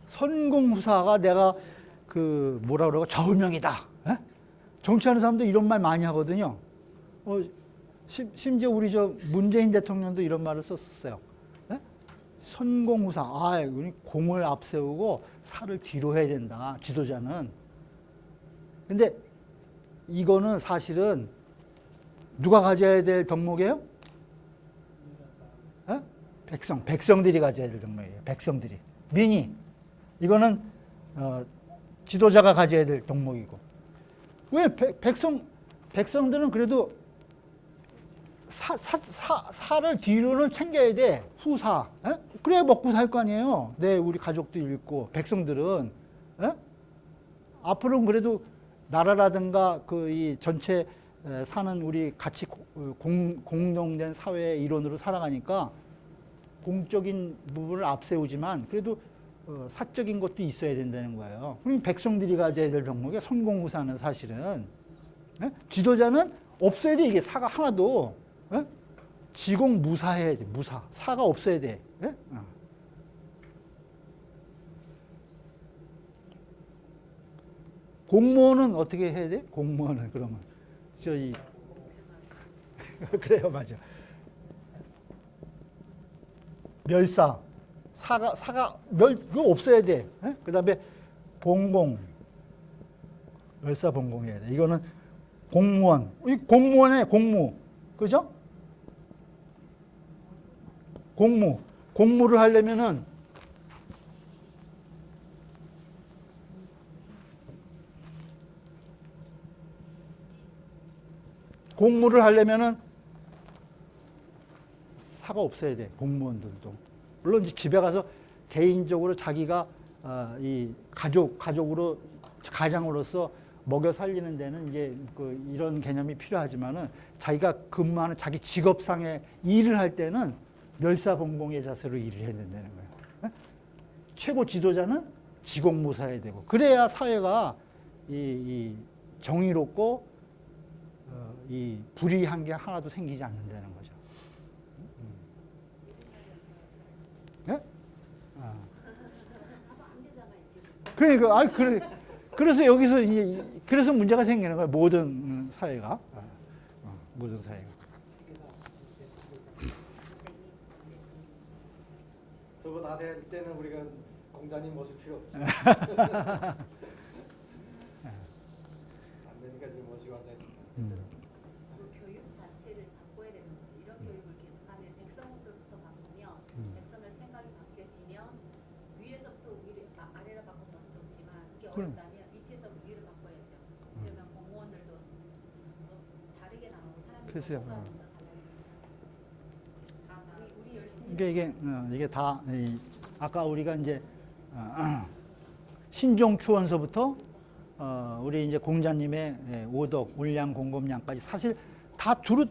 선공후사가 내가 뭐라 그러고 저음명이다. 정치하는 사람도 이런 말 많이 하거든요. 심지어 우리 문재인 대통령도 이런 말을 썼었어요. 선공후사. 우리 공을 앞세우고 사를 뒤로 해야 된다. 지도자는. 근데 이거는 사실은 누가 가져야 될 덕목이에요? 백성들이 가져야 될 덕목이에요. 백성들이. 민이. 이거는 지도자가 가져야 될 덕목이고. 왜 백성들은 그래도 사를 뒤로는 챙겨야 돼. 후사. 에? 그래야 먹고 살 거 아니에요. 우리 가족도 있고 백성들은. 에? 앞으로는 그래도 나라라든가 이 전체 사는 우리 같이 공동된 사회의 일원으로 살아가니까 공적인 부분을 앞세우지만 그래도 사적인 것도 있어야 된다는 거예요. 그럼 백성들이 가져야 될 덕목이 선공후사는 사실은. 에? 지도자는 없어야 돼. 이게 사가 하나도. 에? 지공무사해야 돼. 무사. 사가 없어야 돼. 에? 공무원은 어떻게 해야 돼? 공무원은 그러면 그래요, 맞아. 멸사. 그거 없어야 돼. 그 다음에 봉공. 멸사 봉공해야 돼. 이거는 공무원. 이 공무원의 공무. 그죠? 공무를 하려면은 사가 없어야 돼. 공무원들도. 물론 이제 집에 가서 개인적으로 자기가 이 가족으로 가장으로서 먹여 살리는 데는 이제 이런 개념이 필요하지만은 자기가 근무하는 자기 직업상의 일을 할 때는 멸사봉공의 자세로 일을 해야 된다는 거예요. 최고 지도자는 지공무사해야 되고 그래야 사회가 이 정의롭고 이 불의한 게 하나도 생기지 않는다는 거죠. 네? 그러니까 그래서 여기서 그래서 문제가 생기는 거예요. 모든 사회가. 모든 사회가. 저거 다 될 때는 우리가 공자님 모실 필요 없지. 안 되니까 지금 모시고 앉아 있는 그 교육 자체를 바꿔야 되는 거예요. 이런 교육을 계속하면 백성들부터 바꾸면 백성들 생각이 바뀌어지면 위에서부터 아래로 바꾸면 너무 좋지만 그게 어렵다면 밑에서 위로 바꿔야죠. 그러면 공무원들도 좀 다르게 나오고 사람들이 글쎄요. 평가가 좀 더 달라지고 우리 열심히 이게 다 아까 우리가 이제 신종추원서부터 우리 이제 공자님의 오덕, 울량, 공검량까지 사실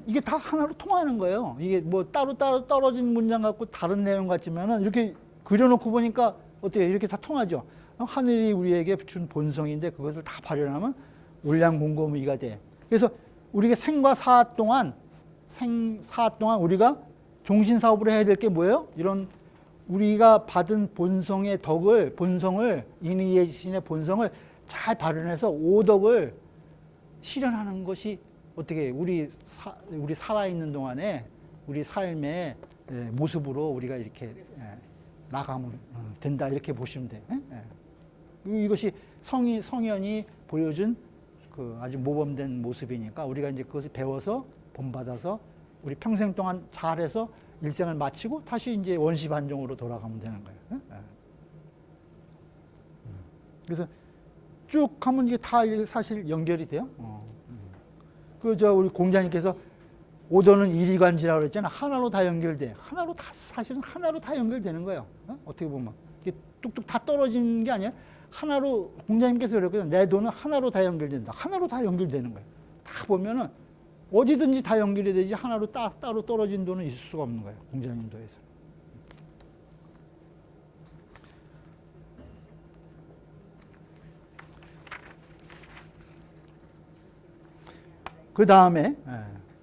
이게 다 하나로 통하는 거예요. 이게 뭐 따로 떨어진 문장 같고 다른 내용 같지만은 이렇게 그려놓고 보니까 어때요? 이렇게 다 통하죠. 하늘이 우리에게 준 본성인데 그것을 다 발현하면 울량, 공검의가 돼. 그래서 우리가 생과 사하 동안 우리가 종신사업으로 해야 될 게 뭐예요? 이런 우리가 받은 본성의 본성을 인의의 신의 본성을 잘 발현해서 오덕을 실현하는 것이 어떻게 우리 살아있는 동안에 우리 삶의 모습으로 우리가 이렇게 나가면 된다 이렇게 보시면 돼요. 이것이 성현이 보여준 그 아주 모범된 모습이니까 우리가 이제 그것을 배워서 본받아서 우리 평생 동안 잘해서 일생을 마치고 다시 이제 원시반종으로 돌아가면 되는 거예요. 그래서 쭉 하면 이게 다 사실 연결이 돼요. 우리 공자님께서 오도는 이리관지라고 그랬잖아. 하나로 다 연결돼. 사실은 하나로 다 연결되는 거예요. 어떻게 보면. 이게 뚝뚝 다 떨어지는 게 아니야. 하나로, 공자님께서 그랬거든. 내 도는 하나로 다 연결된다. 하나로 다 연결되는 거예요. 다 보면은 어디든지 다 연결이 되지 하나로 따로 떨어진 도는 있을 수가 없는 거예요. 공자님 도에서. 그 다음에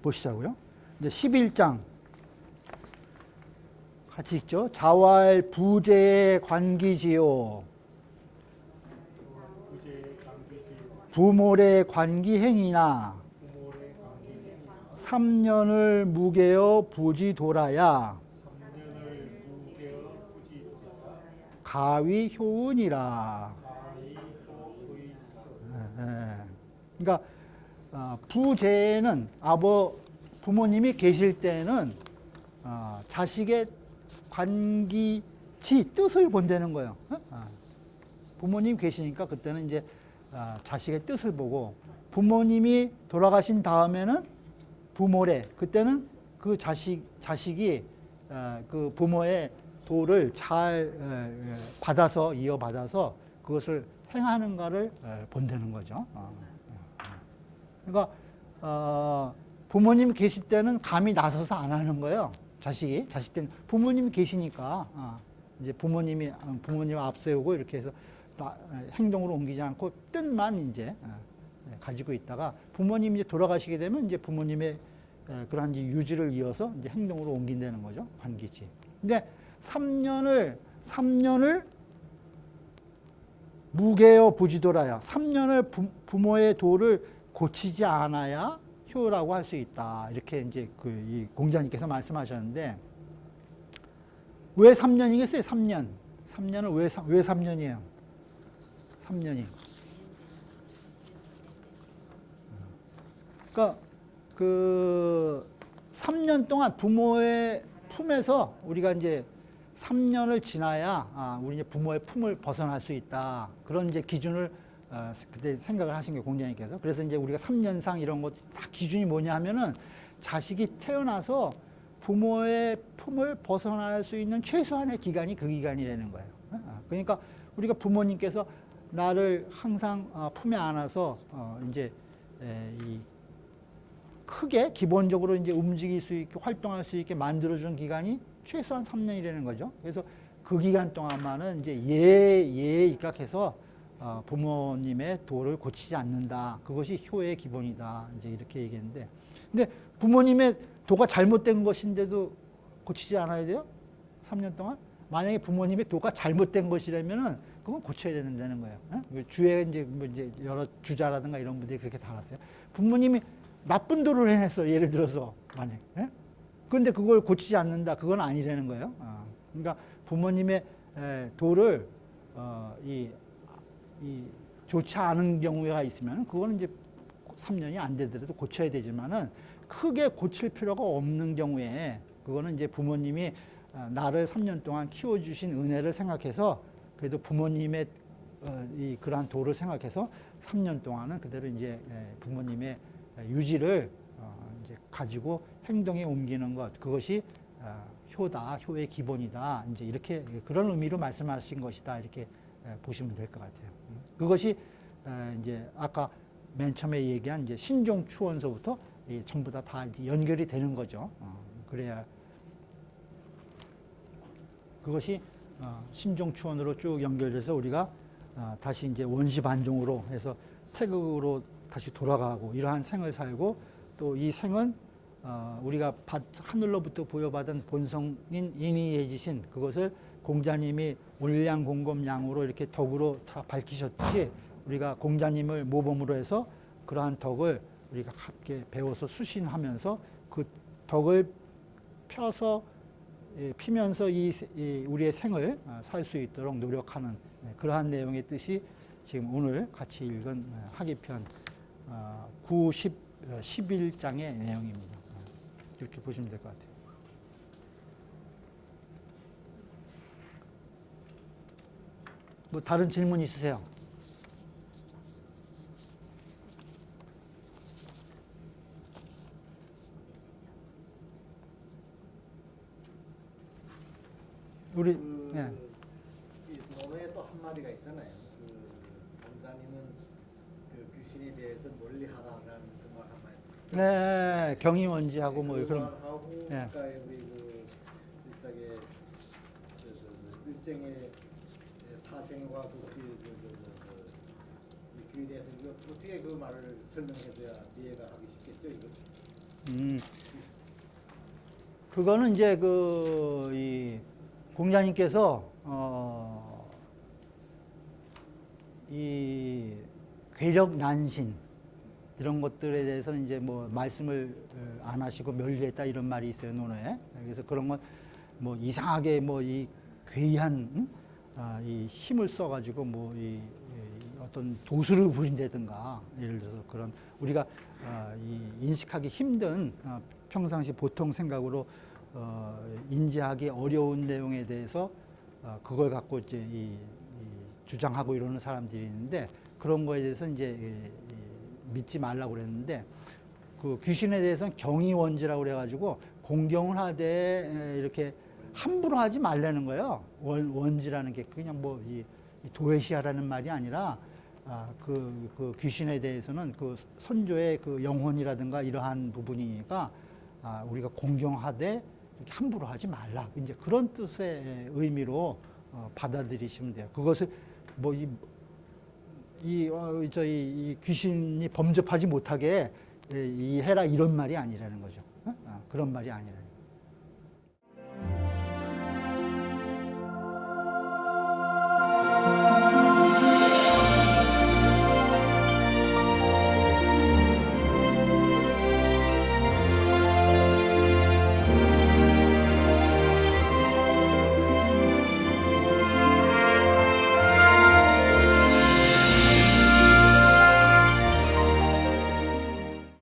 보시자고요. 이제 11장 같이 읽죠. 자왈 부재의 관기지요. 부몰의 관기행이나 3년을 무게여 부지돌아야 가위 효은이라. 그러니까 부재는 부모님이 계실 때는 자식의 관기지 뜻을 본다는 거예요. 부모님 계시니까 그때는 이제 자식의 뜻을 보고 부모님이 돌아가신 다음에는 부모래. 그때는 그 자식이 그 부모의 도를 잘 받아서 이어받아서 그것을 행하는가를 본다는 거죠. 그러니까 부모님 계실 때는 감히 나서서 안 하는 거예요. 자식 때는 부모님이 계시니까 이제 부모님 앞세우고 이렇게 해서 행동으로 옮기지 않고 뜻만 이제 가지고 있다가 부모님이 이제 돌아가시게 되면 이제 부모님의 그러한 이제 유지를 이어서 이제 행동으로 옮긴다는 거죠. 관기지. 근데 3년을 무게여 부지도라야. 3년을 부모의 도를 고치지 않아야 효라고 할 수 있다. 이렇게 이제 이 공자님께서 말씀하셨는데 왜 3년이겠어요? 3년. 3년을 왜 3년이에요? 3년이. 그러니까 그 3년 동안 부모의 품에서 우리가 이제 3년을 지나야 우리 이제 부모의 품을 벗어날 수 있다. 그런 이제 기준을 그때 생각을 하신 게 공자님께서. 그래서 이제 우리가 3년상 이런 것 다 기준이 뭐냐 하면은 자식이 태어나서 부모의 품을 벗어날 수 있는 최소한의 기간이 그 기간이라는 거예요. 그러니까 우리가 부모님께서 나를 항상 품에 안아서 이제 이 크게 기본적으로 이제 움직일 수 있게 활동할 수 있게 만들어준 기간이 최소한 3년이라는 거죠. 그래서 그 기간 동안만은 이제 예에 입각해서 부모님의 도를 고치지 않는다. 그것이 효의 기본이다. 이제 이렇게 얘기했는데, 근데 부모님의 도가 잘못된 것인데도 고치지 않아야 돼요? 3년 동안? 만약에 부모님의 도가 잘못된 것이라면은 그건 고쳐야 된다는 거예요. 주에 이제 뭐 이제 여러 주자라든가 이런 분들이 그렇게 달았어요. 부모님이 나쁜 도를 행했어. 예를 들어서 만약. 그런데 그걸 고치지 않는다. 그건 아니라는 거예요. 그러니까 부모님의 도를 이 좋지 않은 경우가 있으면 그거는 이제 3년이 안 되더라도 고쳐야 되지만은 크게 고칠 필요가 없는 경우에 그거는 이제 부모님이 나를 3년 동안 키워주신 은혜를 생각해서 그래도 부모님의 이 그러한 도를 생각해서 3년 동안은 그대로 이제 부모님의 유지를 이제 가지고 행동에 옮기는 것, 그것이 효다, 효의 기본이다. 이제 이렇게 그런 의미로 말씀하신 것이다. 이렇게 보시면 될 것 같아요. 그것이 이제 아까 맨 처음에 얘기한 이제 신종 추원서부터 전부 다 이제 연결이 되는 거죠. 그래야 그것이 신종 추원으로 쭉 연결돼서 우리가 다시 이제 원시 반종으로 해서 태극으로 다시 돌아가고 이러한 생을 살고 또 이 생은 우리가 하늘로부터 부여받은 본성인 인이해지신 그것을 공자님이 올량공검양으로 이렇게 덕으로 다 밝히셨듯이 우리가 공자님을 모범으로 해서 그러한 덕을 우리가 함께 배워서 수신하면서 그 덕을 펴서 피면서 우리의 생을 살 수 있도록 노력하는 그러한 내용의 뜻이 지금 오늘 같이 읽은 학예편 9, 10, 11장의 내용입니다. 이렇게 보시면 될 것 같아요. 뭐 다른 질문 있으세요? 우리 이 논어에 또 한 마디가 있잖아요. 공자님은 그 귀신에 대해서 멀리하라라는 그 말 한 마디. 네, 경이원지하고 뭐 그런. 하고 네. 그러니까 우리 일장의 일생의 사생과 그에 대해서 이거 어떻게 그 말을 설명해줘야 이해가 하기 쉽겠죠, 이거. 그거는 이제 이 공자님께서 이 괴력 난신 이런 것들에 대해서는 이제 뭐 말씀을 안 하시고 멸리했다 이런 말이 있어요, 논어에. 그래서 그런 건 뭐 이상하게 뭐 이 괴이한 이 힘을 써가지고 뭐 이 어떤 도수를 부린다든가 예를 들어서 그런 우리가 이 인식하기 힘든 평상시 보통 생각으로 인지하기 어려운 내용에 대해서 그걸 갖고 이제 주장하고 이러는 사람들이 있는데 그런 거에 대해서 이제 믿지 말라고 그랬는데 그 귀신에 대해서는 경이원지라고 그래가지고 공경을 하되 이렇게 함부로 하지 말라는 거예요. 원지라는 게 그냥 뭐 이 도회시하라는 말이 아니라 그 귀신에 대해서는 그 선조의 그 영혼이라든가 이러한 부분이니까 우리가 공경하되 이렇게 함부로 하지 말라. 이제 그런 뜻의 의미로 받아들이시면 돼요. 그것을 뭐 이 귀신이 범접하지 못하게 이 해라 이런 말이 아니라는 거죠. 그런 말이 아니라는 거죠.